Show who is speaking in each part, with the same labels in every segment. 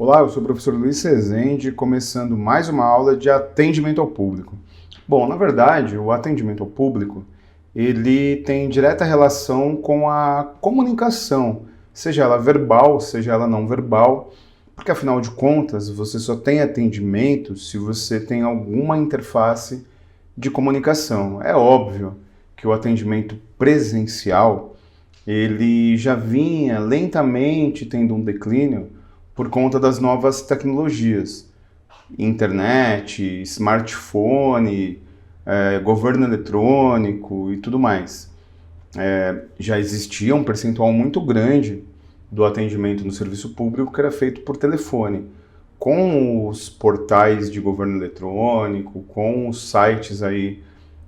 Speaker 1: Olá, eu sou o professor Luiz Rezende, começando mais uma aula de atendimento ao público. Bom, na verdade, o atendimento ao público, ele tem direta relação com a comunicação, seja ela verbal, seja ela não verbal, porque afinal de contas, você só tem atendimento se você tem alguma interface de comunicação. É óbvio que o atendimento presencial, ele já vinha lentamente tendo um declínio por conta das novas tecnologias, internet, smartphone, governo eletrônico e tudo mais. Já existia um percentual muito grande do atendimento no serviço público que era feito por telefone. Com os portais de governo eletrônico, com os sites aí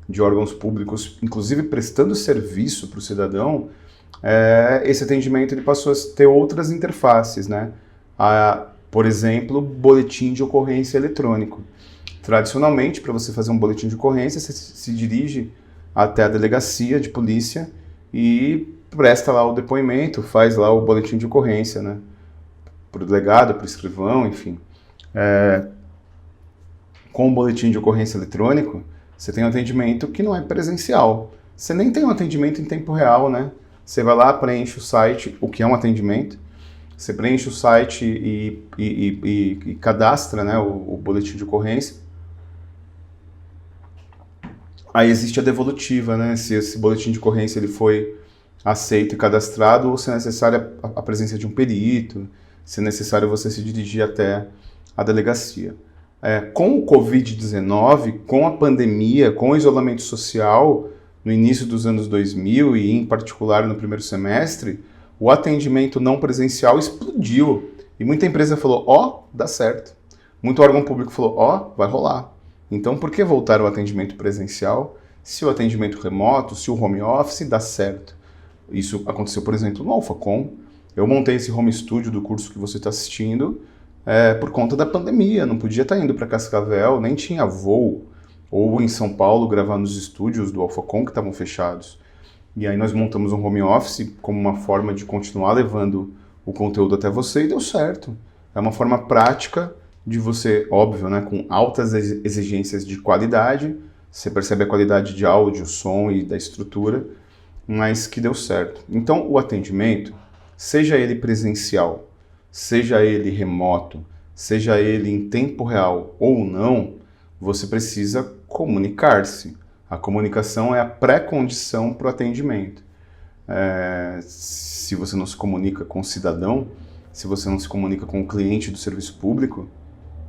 Speaker 1: de órgãos públicos, inclusive prestando serviço para o cidadão, esse atendimento ele passou a ter outras interfaces, né? Por exemplo, boletim de ocorrência eletrônico. Tradicionalmente, para você fazer um boletim de ocorrência, você se dirige até a delegacia de polícia e presta lá o depoimento, faz lá o boletim de ocorrência, né? Para o delegado, para o escrivão, enfim. Com o boletim de ocorrência eletrônico, você tem um atendimento que não é presencial. Você nem tem um atendimento em tempo real, né? Você vai lá, preenche o site, o que é um atendimento, você preenche o site e cadastra, né, o boletim de ocorrência. Aí existe a devolutiva, né, se esse boletim de ocorrência ele foi aceito e cadastrado ou se é necessária a presença de um perito, se é necessário você se dirigir até a delegacia. Com o Covid-19, com a pandemia, com o isolamento social, no início dos anos 2000 e em particular no primeiro semestre, o atendimento não presencial explodiu. E muita empresa falou, dá certo. Muito órgão público falou, vai rolar. Então, por que voltar ao atendimento presencial se o atendimento remoto, se o home office dá certo? Isso aconteceu, por exemplo, no Alphacom. Eu montei esse home studio do curso que você está assistindo por conta da pandemia. Não podia estar indo para Cascavel, nem tinha voo. Ou em São Paulo, gravar nos estúdios do Alphacom que estavam fechados. E aí nós montamos um home office como uma forma de continuar levando o conteúdo até você e deu certo. É uma forma prática de você, óbvio, né, com altas exigências de qualidade, você percebe a qualidade de áudio, som e da estrutura, mas que deu certo. Então o atendimento, seja ele presencial, seja ele remoto, seja ele em tempo real ou não, você precisa comunicar-se. A comunicação é a pré-condição para o atendimento. Se você não se comunica com o cidadão, se você não se comunica com o cliente do serviço público,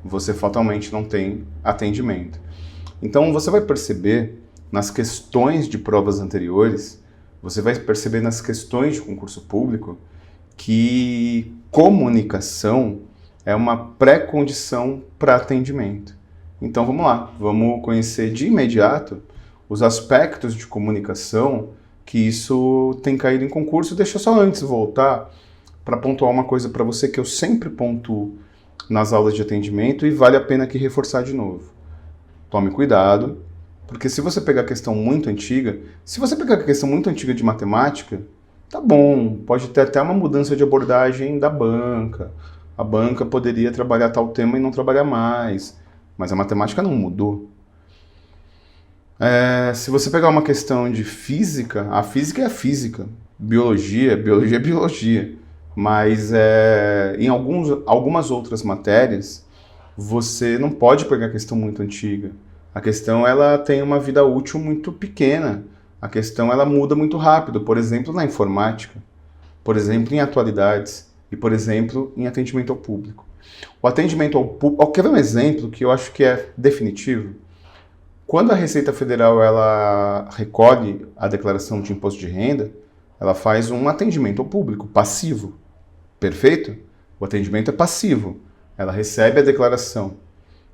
Speaker 1: você fatalmente não tem atendimento. Então você vai perceber nas questões de provas anteriores, você vai perceber nas questões de concurso público que comunicação é uma pré-condição para atendimento. Então vamos lá, vamos conhecer de imediato os aspectos de comunicação que isso tem caído em concurso. Deixa eu só antes voltar para pontuar uma coisa para você que eu sempre pontuo nas aulas de atendimento e vale a pena aqui reforçar de novo. Tome cuidado, porque se você pegar a questão muito antiga, se você pegar a questão muito antiga de matemática, tá bom, pode ter até uma mudança de abordagem da banca. A banca poderia trabalhar tal tema e não trabalhar mais, mas a matemática não mudou. Se você pegar uma questão de física, a física é a física, biologia é biologia. Mas em algumas outras matérias, você não pode pegar a questão muito antiga. A questão ela tem uma vida útil muito pequena. A questão ela muda muito rápido. Por exemplo, na informática, por exemplo, em atualidades e, por exemplo, em atendimento ao público. O atendimento ao público... Quer ver um exemplo que eu acho que é definitivo? Quando a Receita Federal ela recolhe a declaração de imposto de renda, ela faz um atendimento ao público passivo. Perfeito? O atendimento é passivo. Ela recebe a declaração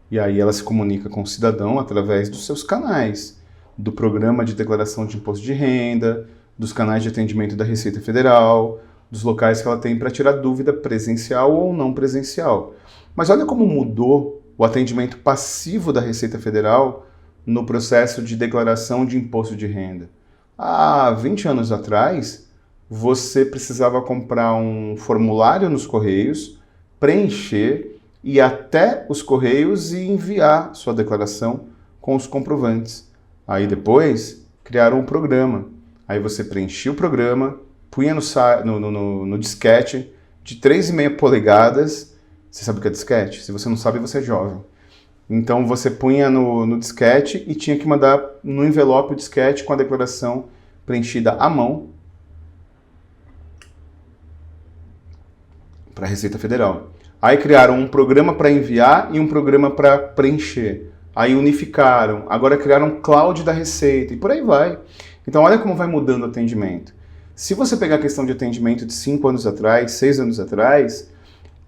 Speaker 1: e aí ela se comunica com o cidadão através dos seus canais, do programa de declaração de imposto de renda, dos canais de atendimento da Receita Federal, dos locais que ela tem para tirar dúvida presencial ou não presencial. Mas olha como mudou o atendimento passivo da Receita Federal no processo de declaração de imposto de renda. Há 20 anos atrás, você precisava comprar um formulário nos Correios, preencher, ir até os Correios e enviar sua declaração com os comprovantes. Aí depois criaram um programa. Aí você preenchia o programa, punha no disquete de 3,5 polegadas. Você sabe o que é disquete? Se você não sabe, você é jovem. Então você punha no disquete e tinha que mandar no envelope o disquete com a declaração preenchida à mão para a Receita Federal. Aí criaram um programa para enviar e um programa para preencher. Aí unificaram, agora criaram um cloud da Receita e por aí vai. Então olha como vai mudando o atendimento. Se você pegar a questão de atendimento de 5 anos atrás, 6 anos atrás,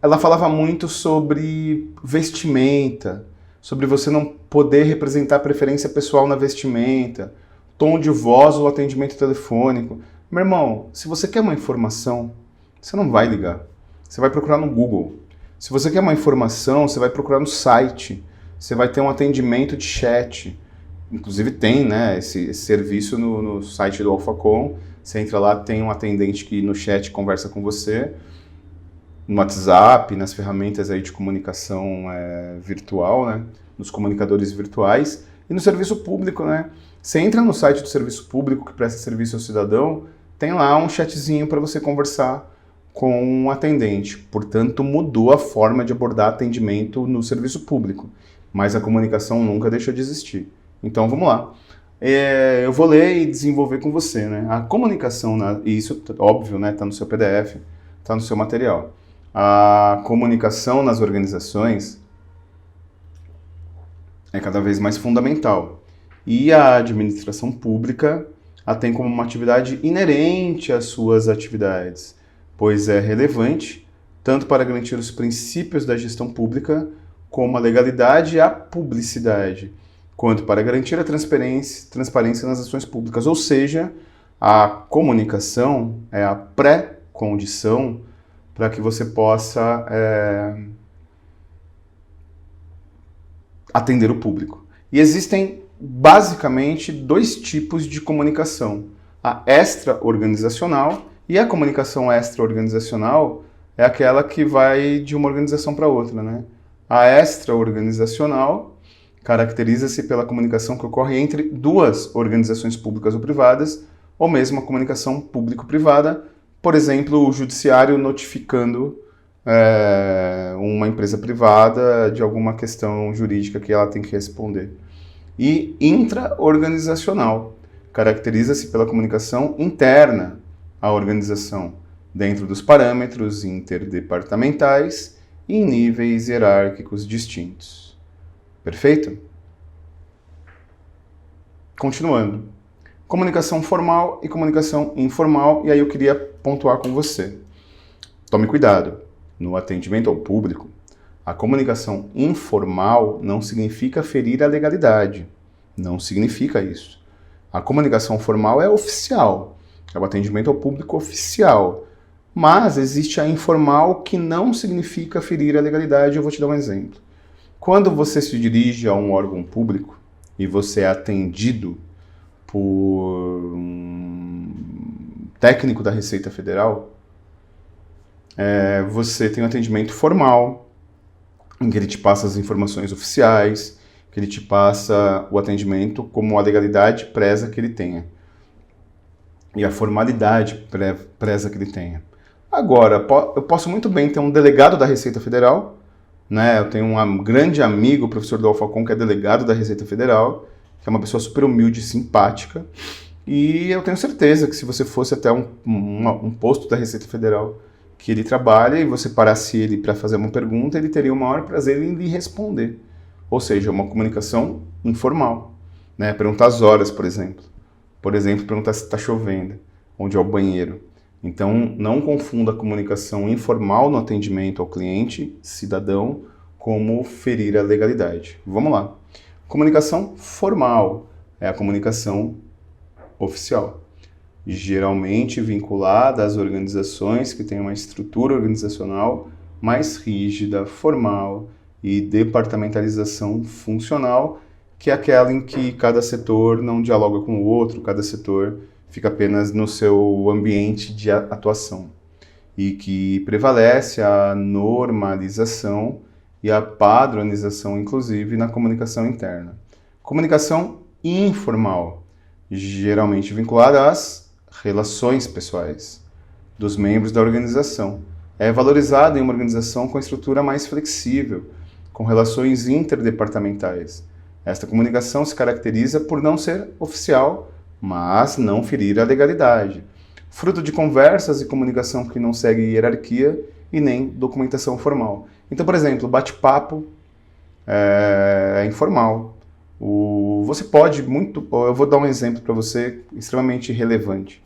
Speaker 1: ela falava muito sobre vestimenta, sobre você não poder representar preferência pessoal na vestimenta, tom de voz ou atendimento telefônico. Meu irmão, se você quer uma informação, você não vai ligar. Você vai procurar no Google. Se você quer uma informação, você vai procurar no site. Você vai ter um atendimento de chat. Inclusive tem, né, esse serviço no site do Alphacom. Você entra lá, tem um atendente que no chat conversa com você. No WhatsApp, nas ferramentas aí de comunicação virtual, né, nos comunicadores virtuais. E no serviço público, né. Você entra no site do serviço público que presta serviço ao cidadão, tem lá um chatzinho para você conversar com um atendente. Portanto, mudou a forma de abordar atendimento no serviço público. Mas a comunicação nunca deixou de existir. Então, vamos lá. Eu vou ler e desenvolver com você, né? A comunicação, e isso, óbvio, né? Está no seu PDF, está no seu material. A comunicação nas organizações é cada vez mais fundamental. E a administração pública a tem como uma atividade inerente às suas atividades, pois é relevante tanto para garantir os princípios da gestão pública, como a legalidade e a publicidade, quanto para garantir a transparência nas ações públicas. Ou seja, a comunicação é a pré-condição para que você possa atender o público. E existem basicamente 2 tipos de comunicação: a extra-organizacional, e a comunicação extra-organizacional é aquela que vai de uma organização para outra, né? A extra-organizacional caracteriza-se pela comunicação que ocorre entre 2 organizações públicas ou privadas, ou mesmo a comunicação público-privada, por exemplo, o judiciário notificando uma empresa privada de alguma questão jurídica que ela tem que responder. E intra-organizacional caracteriza-se pela comunicação interna à organização, dentro dos parâmetros interdepartamentais e em níveis hierárquicos distintos. Perfeito? Continuando. Comunicação formal e comunicação informal, e aí eu queria pontuar com você. Tome cuidado. No atendimento ao público, a comunicação informal não significa ferir a legalidade. Não significa isso. A comunicação formal é oficial. É o atendimento ao público oficial. Mas existe a informal que não significa ferir a legalidade. Eu vou te dar um exemplo. Quando você se dirige a um órgão público e você é atendido por um técnico da Receita Federal, você tem um atendimento formal, em que ele te passa as informações oficiais, que ele te passa o atendimento como a legalidade preza que ele tenha. E a formalidade preza que ele tenha. Agora, eu posso muito bem ter um delegado da Receita Federal, né? Eu tenho um grande amigo, o professor do Alphacom, que é delegado da Receita Federal, que é uma pessoa super humilde e simpática, e eu tenho certeza que se você fosse até um posto da Receita Federal que ele trabalha e você parasse ele para fazer uma pergunta, ele teria o maior prazer em lhe responder. Ou seja, uma comunicação informal, né? Perguntar as horas, por exemplo. Por exemplo, perguntar se está chovendo, onde é o banheiro. Então, não confunda a comunicação informal no atendimento ao cliente, cidadão, como ferir a legalidade. Vamos lá. Comunicação formal é a comunicação oficial, geralmente vinculada às organizações que têm uma estrutura organizacional mais rígida, formal e departamentalização funcional, que é aquela em que cada setor não dialoga com o outro, cada setor fica apenas no seu ambiente de atuação, e que prevalece a normalização e a padronização, inclusive, na comunicação interna. Comunicação informal, geralmente vinculada às relações pessoais dos membros da organização. É valorizado em uma organização com estrutura mais flexível, com relações interdepartamentais. Esta comunicação se caracteriza por não ser oficial, mas não ferir a legalidade. Fruto de conversas e comunicação que não segue hierarquia e nem documentação formal. Então, por exemplo, bate-papo é informal. Você pode muito... Eu vou dar um exemplo para você extremamente relevante.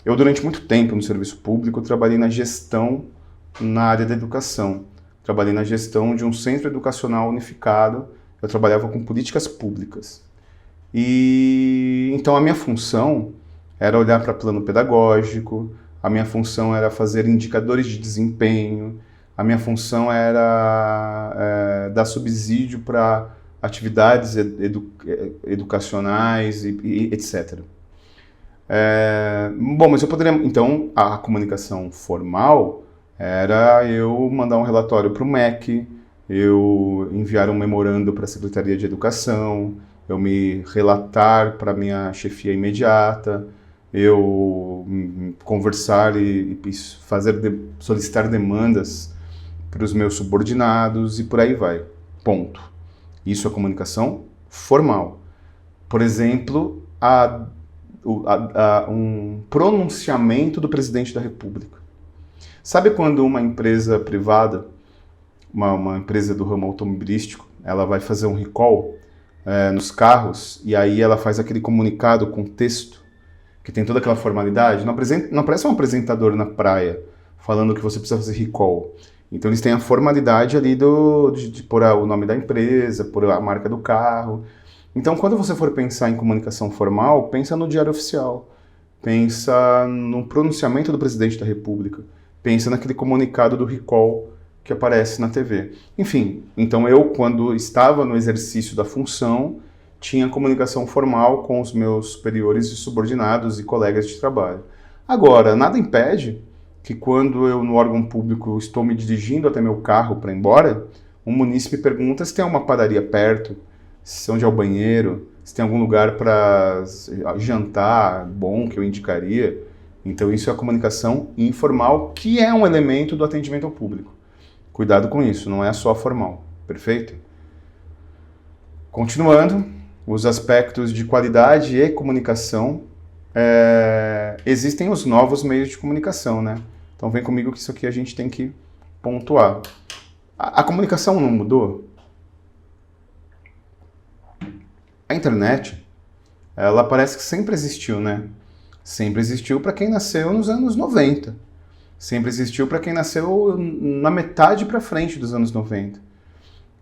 Speaker 1: Eu, durante muito tempo no serviço público, trabalhei na gestão na área da educação. Trabalhei na gestão de um centro educacional unificado. Eu trabalhava com políticas públicas. E então a minha função era olhar para plano pedagógico, a minha função era fazer indicadores de desempenho, a minha função era dar subsídio para atividades educacionais e etc. Bom, mas eu poderia... Então, a comunicação formal era eu mandar um relatório para o MEC, eu enviar um memorando para a Secretaria de Educação, eu me relatar para a minha chefia imediata, eu conversar e solicitar demandas para os meus subordinados e por aí vai. Ponto. Isso é comunicação formal. Por exemplo, um pronunciamento do presidente da República. Sabe quando uma empresa privada, uma empresa do ramo automobilístico, ela vai fazer um recall nos carros e aí ela faz aquele comunicado com texto que tem toda aquela formalidade? Não aparece um apresentador na praia falando que você precisa fazer recall. Então eles têm a formalidade ali de pôr o nome da empresa, pôr a marca do carro. Então quando você for pensar em comunicação formal, pensa no Diário Oficial, pensa no pronunciamento do presidente da República, pensa naquele comunicado do recall que aparece na TV. Enfim, então eu, quando estava no exercício da função, tinha comunicação formal com os meus superiores e subordinados e colegas de trabalho. Agora, nada impede que quando eu, no órgão público, estou me dirigindo até meu carro para ir embora, um munícipe pergunta se tem uma padaria perto, onde é o banheiro, se tem algum lugar para jantar bom que eu indicaria. Então isso é a comunicação informal, que é um elemento do atendimento ao público. Cuidado com isso, não é só formal, perfeito? Continuando, os aspectos de qualidade e comunicação, existem os novos meios de comunicação, né? Então vem comigo que isso aqui a gente tem que pontuar. A comunicação não mudou? A internet, ela parece que sempre existiu, né? Sempre existiu para quem nasceu nos anos 90. Sempre existiu para quem nasceu na metade para frente dos anos 90.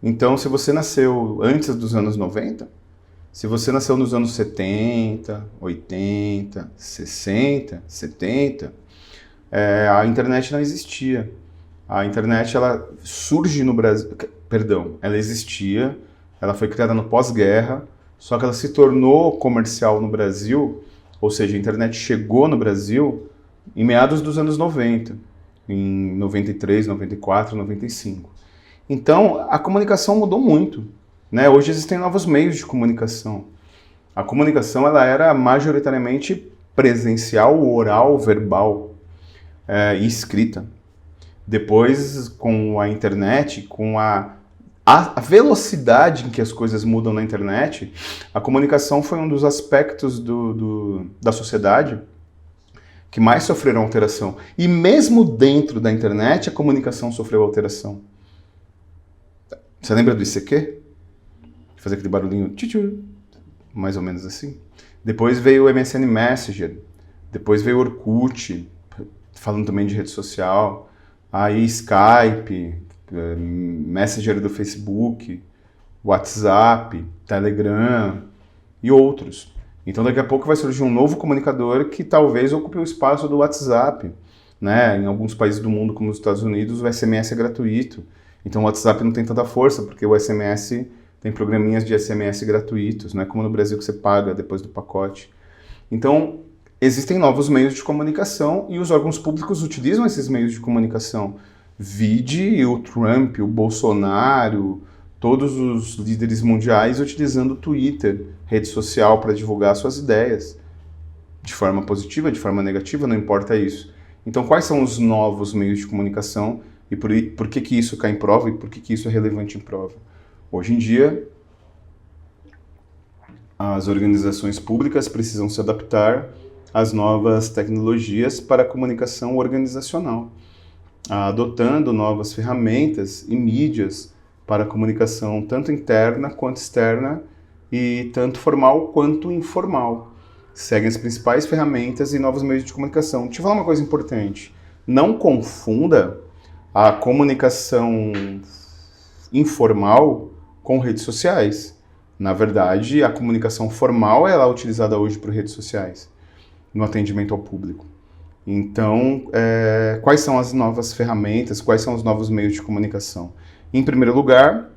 Speaker 1: Então, se você nasceu antes dos anos 90, se você nasceu nos anos 70, 80, 60, 70, a internet não existia. A internet, ela surge no Brasil... Perdão, ela existia, ela foi criada no pós-guerra, só que ela se tornou comercial no Brasil, ou seja, a internet chegou no Brasil em meados dos anos 90, em 93, 94, 95. Então, a comunicação mudou muito, né? Hoje existem novos meios de comunicação. A comunicação ela era majoritariamente presencial, oral, verbal e escrita. Depois, com a internet, com a velocidade em que as coisas mudam na internet, a comunicação foi um dos aspectos da sociedade que mais sofreram alteração. E mesmo dentro da internet, a comunicação sofreu alteração. Você lembra do ICQ? Fazer aquele barulhinho, tchu-tchu, mais ou menos assim. Depois veio o MSN Messenger, depois veio o Orkut, falando também de rede social, aí Skype, Messenger do Facebook, WhatsApp, Telegram e outros. Então daqui a pouco vai surgir um novo comunicador que talvez ocupe o espaço do WhatsApp, né? Em alguns países do mundo, como os Estados Unidos, o SMS é gratuito. Então o WhatsApp não tem tanta força, porque o SMS tem programinhas de SMS gratuitos, não é como no Brasil que você paga depois do pacote. Então, existem novos meios de comunicação e os órgãos públicos utilizam esses meios de comunicação. Vide o Trump, o Bolsonaro, todos os líderes mundiais utilizando o Twitter, rede social, para divulgar suas ideias. De forma positiva, de forma negativa, não importa isso. Então, quais são os novos meios de comunicação e por que isso cai em prova e por que isso é relevante em prova? Hoje em dia, as organizações públicas precisam se adaptar às novas tecnologias para a comunicação organizacional, adotando novas ferramentas e mídias para a comunicação tanto interna quanto externa e tanto formal quanto informal. Seguem as principais ferramentas e novos meios de comunicação. Deixa eu falar uma coisa importante. Não confunda a comunicação informal com redes sociais. Na verdade, a comunicação formal ela é utilizada hoje por redes sociais, no atendimento ao público. Então, quais são as novas ferramentas, quais são os novos meios de comunicação? Em primeiro lugar,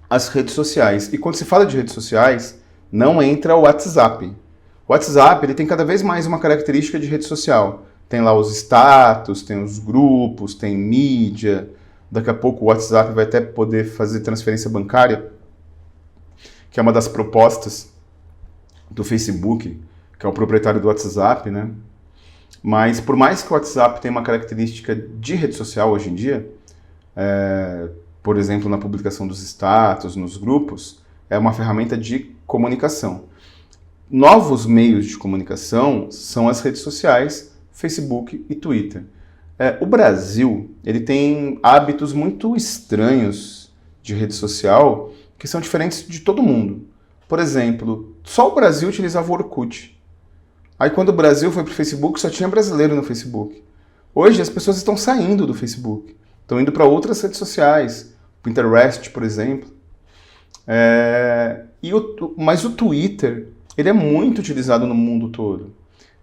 Speaker 1: as redes sociais. E quando se fala de redes sociais, não entra o WhatsApp. O WhatsApp ele tem cada vez mais uma característica de rede social. Tem lá os status, tem os grupos, tem mídia. Daqui a pouco o WhatsApp vai até poder fazer transferência bancária, que é uma das propostas do Facebook, que é o proprietário do WhatsApp, né? Mas por mais que o WhatsApp tenha uma característica de rede social hoje em dia, por exemplo, na publicação dos status, nos grupos, é uma ferramenta de comunicação. Novos meios de comunicação são as redes sociais, Facebook e Twitter. O Brasil ele tem hábitos muito estranhos de rede social que são diferentes de todo mundo. Por exemplo, só o Brasil utilizava o Orkut. Aí quando o Brasil foi para o Facebook, só tinha brasileiro no Facebook. Hoje as pessoas estão saindo do Facebook, estão indo para outras redes sociais, Pinterest, por exemplo. Mas o Twitter, ele é muito utilizado no mundo todo.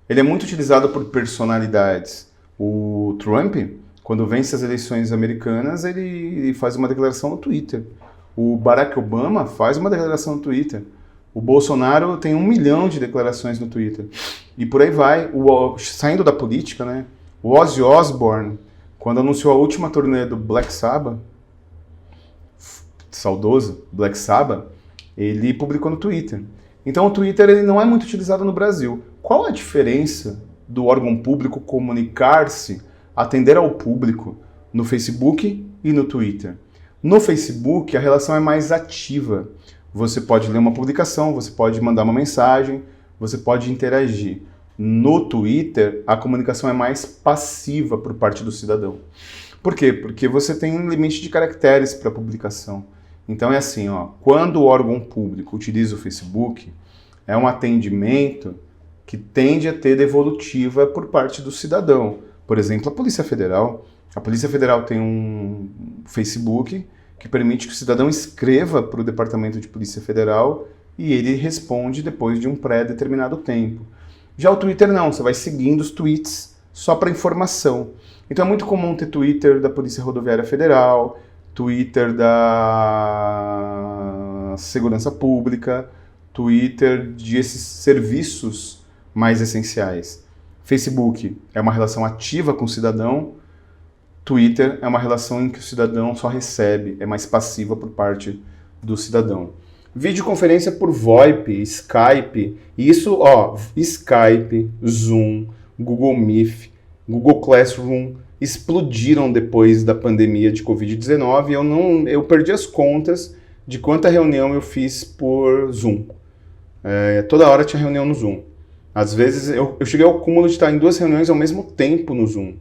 Speaker 1: Ele é muito utilizado por personalidades. O Trump, quando vence as eleições americanas, ele faz uma declaração no Twitter. O Barack Obama faz uma declaração no Twitter. O Bolsonaro tem 1 milhão de declarações no Twitter. E por aí vai. Saindo da política, né? O Ozzy Osbourne, quando anunciou a última turnê do Black Sabbath, saudoso Black Sabbath, ele publicou no Twitter. Então o Twitter ele não é muito utilizado no Brasil. Qual a diferença do órgão público comunicar-se, atender ao público no Facebook e no Twitter? No Facebook a relação é mais ativa. Você pode ler uma publicação, você pode mandar uma mensagem, você pode interagir. No Twitter a comunicação é mais passiva por parte do cidadão. Por quê? Porque você tem um limite de caracteres para publicação. Então é assim, quando o órgão público utiliza o Facebook, é um atendimento que tende a ter devolutiva por parte do cidadão. Por exemplo, a Polícia Federal. A Polícia Federal tem um Facebook que permite que o cidadão escreva para o Departamento de Polícia Federal e ele responde depois de um pré-determinado tempo. Já o Twitter não, você vai seguindo os tweets só para informação. Então é muito comum ter Twitter da Polícia Rodoviária Federal, Twitter da Segurança Pública, Twitter de esses serviços mais essenciais. Facebook é uma relação ativa com o cidadão, Twitter é uma relação em que o cidadão só recebe, é mais passiva por parte do cidadão. Videoconferência por VoIP, Skype, isso, Skype, Zoom, Google Meet, Google Classroom, explodiram depois da pandemia de Covid-19. Eu perdi as contas de quanta reunião eu fiz por Zoom. Toda hora tinha reunião no Zoom. Às vezes eu cheguei ao cúmulo de estar em 2 reuniões ao mesmo tempo no Zoom.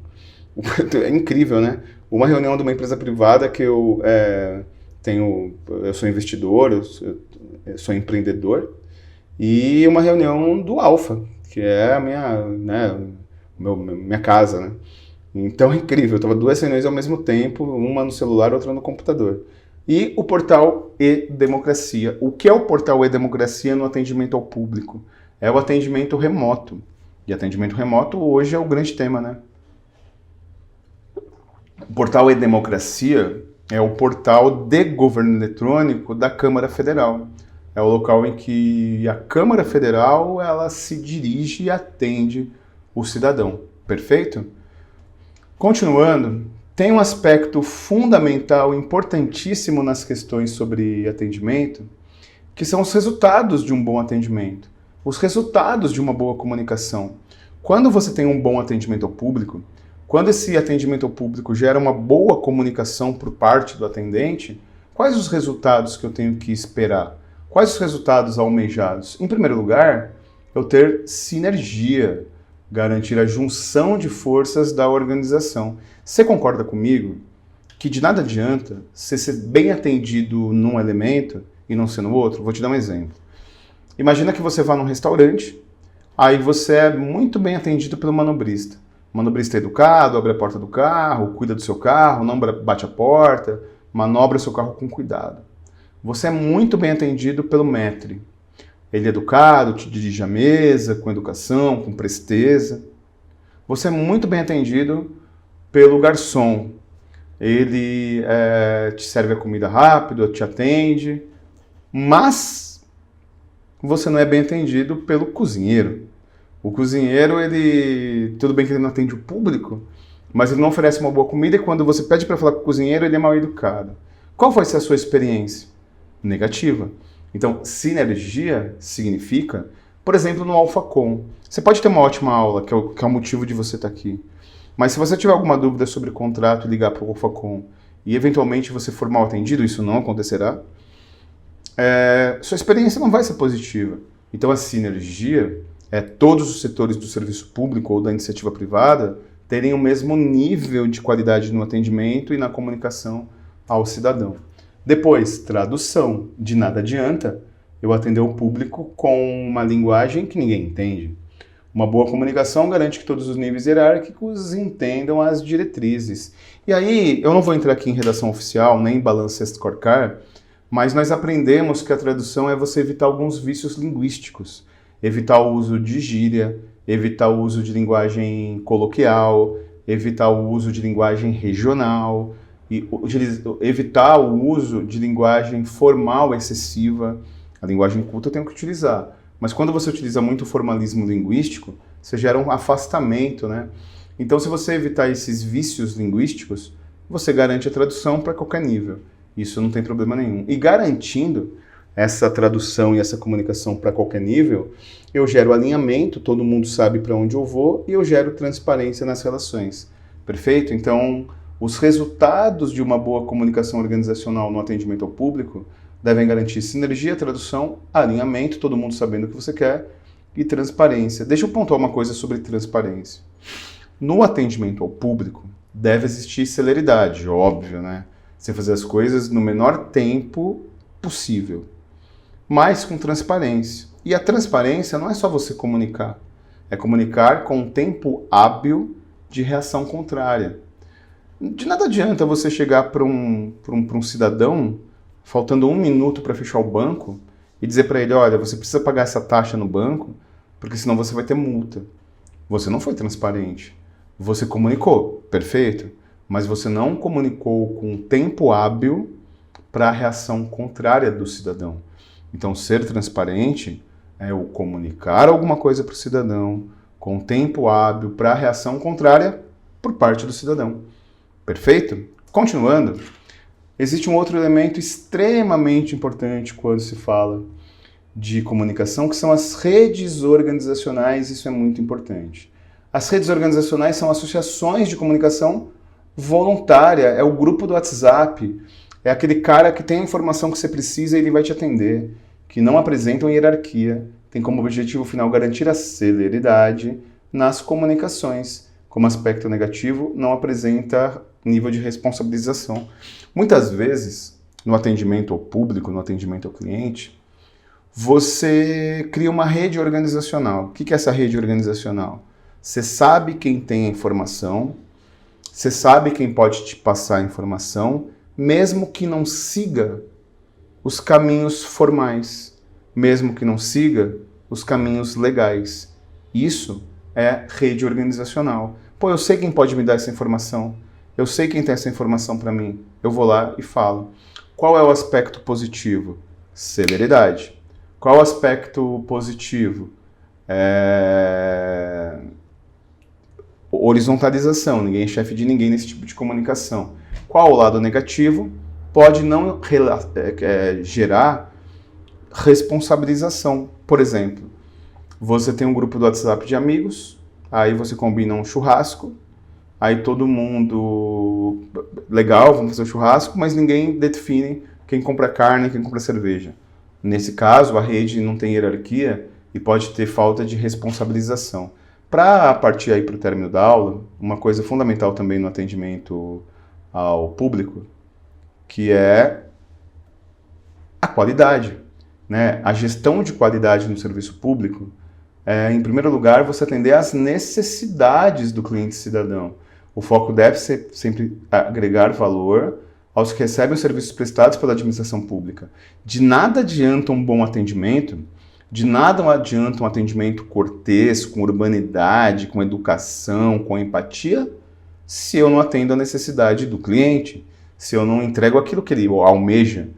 Speaker 1: É incrível, né? Uma reunião de uma empresa privada que eu sou investidor, eu sou empreendedor, e uma reunião do Alfa, que é a minha casa, né? Então é incrível, eu estava 2 reuniões ao mesmo tempo, uma no celular, outra no computador. E o portal e-Democracia. O que é o portal e-Democracia no atendimento ao público? É o atendimento remoto. E atendimento remoto hoje é o grande tema, né? O portal e-Democracia é o portal de governo eletrônico da Câmara Federal. É o local em que a Câmara Federal ela se dirige e atende o cidadão. Perfeito? Continuando, Tem um aspecto fundamental, importantíssimo nas questões sobre atendimento, que são os resultados de um bom atendimento, os resultados de uma boa comunicação. Quando você tem um bom atendimento ao público, quando esse atendimento ao público gera uma boa comunicação por parte do atendente, quais os resultados que eu tenho que esperar? Quais os resultados almejados? Em primeiro lugar, eu ter sinergia, garantir a junção de forças da organização. Você concorda comigo que de nada adianta você ser bem atendido num elemento e não ser no outro? Vou te dar um exemplo. Imagina que você vá num restaurante, aí você é muito bem atendido pelo manobrista. O manobrista é educado, abre a porta do carro, cuida do seu carro, não bate a porta, manobra o seu carro com cuidado. Você é muito bem atendido pelo maître. Ele é educado, te dirige à mesa, com educação, com presteza. Você é muito bem atendido pelo garçom. Ele te serve a comida rápido, te atende, mas você não é bem atendido pelo cozinheiro. O cozinheiro, tudo bem que ele não atende o público, mas ele não oferece uma boa comida e quando você pede para falar com o cozinheiro, ele é mal educado. Qual vai ser a sua experiência? Negativa. Então, sinergia significa, por exemplo, no AlphaCon. Você pode ter uma ótima aula, que é o motivo de você estar aqui. Mas se você tiver alguma dúvida sobre contrato, ligar para o AlphaCon e eventualmente você for mal atendido, isso não acontecerá, sua experiência não vai ser positiva. Então a sinergia é todos os setores do serviço público ou da iniciativa privada terem o mesmo nível de qualidade no atendimento e na comunicação ao cidadão. Depois, tradução. De nada adianta eu atender o público com uma linguagem que ninguém entende. Uma boa comunicação garante que todos os níveis hierárquicos entendam as diretrizes. E aí, eu não vou entrar aqui em redação oficial, nem em Balanced Scorecard, mas nós aprendemos que a tradução é você evitar alguns vícios linguísticos. Evitar o uso de gíria, evitar o uso de linguagem coloquial, evitar o uso de linguagem regional, e evitar o uso de linguagem formal excessiva. A linguagem culta eu tenho que utilizar. Mas quando você utiliza muito formalismo linguístico, você gera um afastamento, né? Então, se você evitar esses vícios linguísticos, você garante a tradução para qualquer nível. Isso não tem problema nenhum. E garantindo essa tradução e essa comunicação para qualquer nível, eu gero alinhamento, todo mundo sabe para onde eu vou, e eu gero transparência nas relações. Perfeito? Então, os resultados de uma boa comunicação organizacional no atendimento ao público devem garantir sinergia, tradução, alinhamento, todo mundo sabendo o que você quer, e transparência. Deixa eu pontuar uma coisa sobre transparência. No atendimento ao público, deve existir celeridade, óbvio, né? Você fazer as coisas no menor tempo possível, mas com transparência. E a transparência não é só você comunicar, é comunicar com um tempo hábil de reação contrária. De nada adianta você chegar para um cidadão, faltando 1 minuto para fechar o banco, e dizer para ele, olha, você precisa pagar essa taxa no banco, porque senão você vai ter multa. Você não foi transparente. Você comunicou, perfeito, mas você não comunicou com tempo hábil para a reação contrária do cidadão. Então, ser transparente é o comunicar alguma coisa para o cidadão com tempo hábil para a reação contrária por parte do cidadão. Perfeito? Continuando, existe um outro elemento extremamente importante quando se fala de comunicação, que são as redes organizacionais. Isso é muito importante. As redes organizacionais são associações de comunicação voluntária, é o grupo do WhatsApp, é aquele cara que tem a informação que você precisa e ele vai te atender, que não apresentam hierarquia, tem como objetivo final garantir a celeridade nas comunicações. Como aspecto negativo, não apresenta nível de responsabilização. Muitas vezes, no atendimento ao público, no atendimento ao cliente, você cria uma rede organizacional. O que é essa rede organizacional? Você sabe quem tem a informação, você sabe quem pode te passar a informação, mesmo que não siga os caminhos formais, mesmo que não siga os caminhos legais. Isso é rede organizacional. Pô, eu sei quem pode me dar essa informação, eu sei quem tem essa informação para mim, eu vou lá e falo. Qual é o aspecto positivo? Celeridade. Qual é o aspecto positivo? horizontalização, ninguém é chefe de ninguém nesse tipo de comunicação. Qual o lado negativo? Pode não gerar responsabilização. Por exemplo, você tem um grupo do WhatsApp de amigos, aí você combina um churrasco, aí todo mundo, legal, vamos fazer o churrasco, mas ninguém define quem compra carne e quem compra cerveja. Nesse caso, a rede não tem hierarquia e pode ter falta de responsabilização. Para partir aí para o término da aula, uma coisa fundamental também no atendimento ao público, que é a qualidade, né? A gestão de qualidade no serviço público é, em primeiro lugar, você atender às necessidades do cliente cidadão. O foco deve ser sempre agregar valor aos que recebem os serviços prestados pela administração pública. De nada adianta um bom atendimento, de nada adianta um atendimento cortês, com urbanidade, com educação, com empatia, se eu não atendo a necessidade do cliente, se eu não entrego aquilo que ele almeja.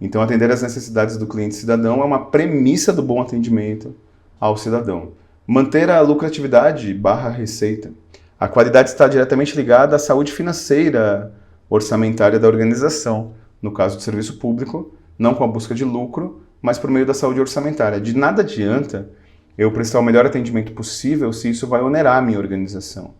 Speaker 1: Então, atender às necessidades do cliente cidadão é uma premissa do bom atendimento ao cidadão. Manter a lucratividade / receita. A qualidade está diretamente ligada à saúde financeira orçamentária da organização, no caso do serviço público, não com a busca de lucro, mas por meio da saúde orçamentária. De nada adianta eu prestar o melhor atendimento possível se isso vai onerar a minha organização.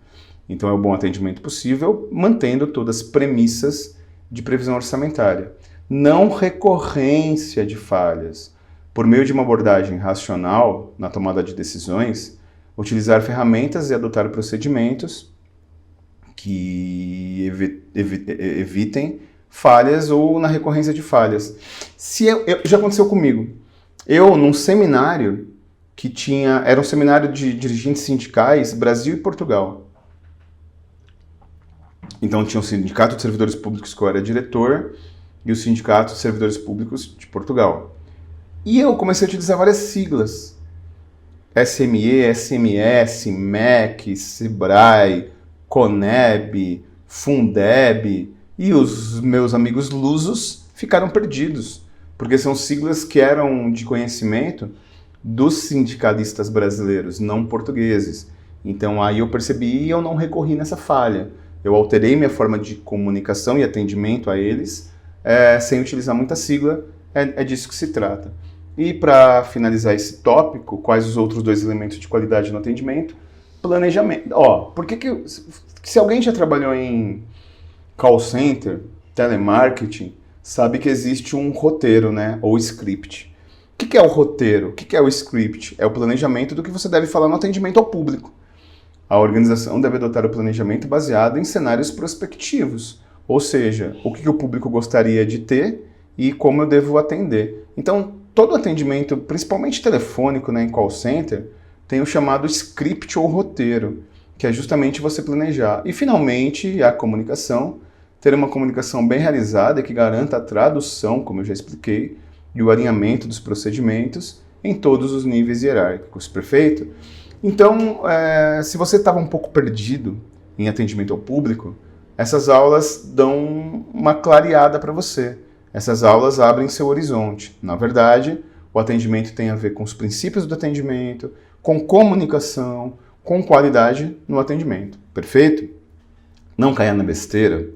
Speaker 1: Então é o bom atendimento possível, mantendo todas as premissas de previsão orçamentária. Não recorrência de falhas. Por meio de uma abordagem racional na tomada de decisões, utilizar ferramentas e adotar procedimentos que evitem falhas ou na recorrência de falhas. Já aconteceu comigo. Eu, num seminário que era um seminário de dirigentes sindicais, Brasil e Portugal. Então tinha o Sindicato de Servidores Públicos que eu era diretor e o Sindicato de Servidores Públicos de Portugal. E eu comecei a utilizar várias siglas. SME, SMS, MEC, SEBRAE, CONEB, Fundeb, e os meus amigos lusos ficaram perdidos, porque são siglas que eram de conhecimento dos sindicalistas brasileiros, não portugueses. Então aí eu percebi e eu não recorri nessa falha. Eu alterei minha forma de comunicação e atendimento a eles, sem utilizar muita sigla, é disso que se trata. E para finalizar esse tópico, quais os outros 2 elementos de qualidade no atendimento? Planejamento. Se alguém já trabalhou em call center, telemarketing, sabe que existe um roteiro, né? Ou script. O que é o roteiro? O que é o script? É o planejamento do que você deve falar no atendimento ao público. A organização deve adotar o planejamento baseado em cenários prospectivos, ou seja, o que o público gostaria de ter e como eu devo atender. Então, todo atendimento, principalmente telefônico, né, em call center, tem o chamado script ou roteiro, que é justamente você planejar. E, finalmente, a comunicação, ter uma comunicação bem realizada que garanta a tradução, como eu já expliquei, e o alinhamento dos procedimentos em todos os níveis hierárquicos, perfeito? Então, se você estava um pouco perdido em atendimento ao público, essas aulas dão uma clareada para você. Essas aulas abrem seu horizonte. Na verdade, o atendimento tem a ver com os princípios do atendimento, com comunicação, com qualidade no atendimento. Perfeito? Não caia na besteira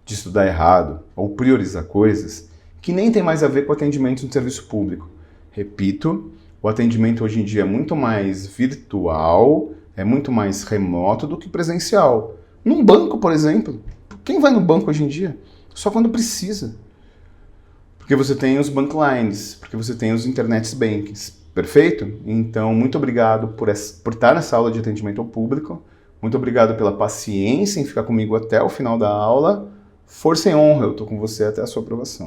Speaker 1: de estudar errado ou priorizar coisas que nem tem mais a ver com atendimento no serviço público. Repito, o atendimento hoje em dia é muito mais virtual, é muito mais remoto do que presencial. Num banco, por exemplo. Quem vai no banco hoje em dia? Só quando precisa. Porque você tem os banklines, porque você tem os internet bankings. Perfeito? Então, muito obrigado por estar nessa aula de atendimento ao público. Muito obrigado pela paciência em ficar comigo até o final da aula. Força e honra, eu estou com você até a sua aprovação.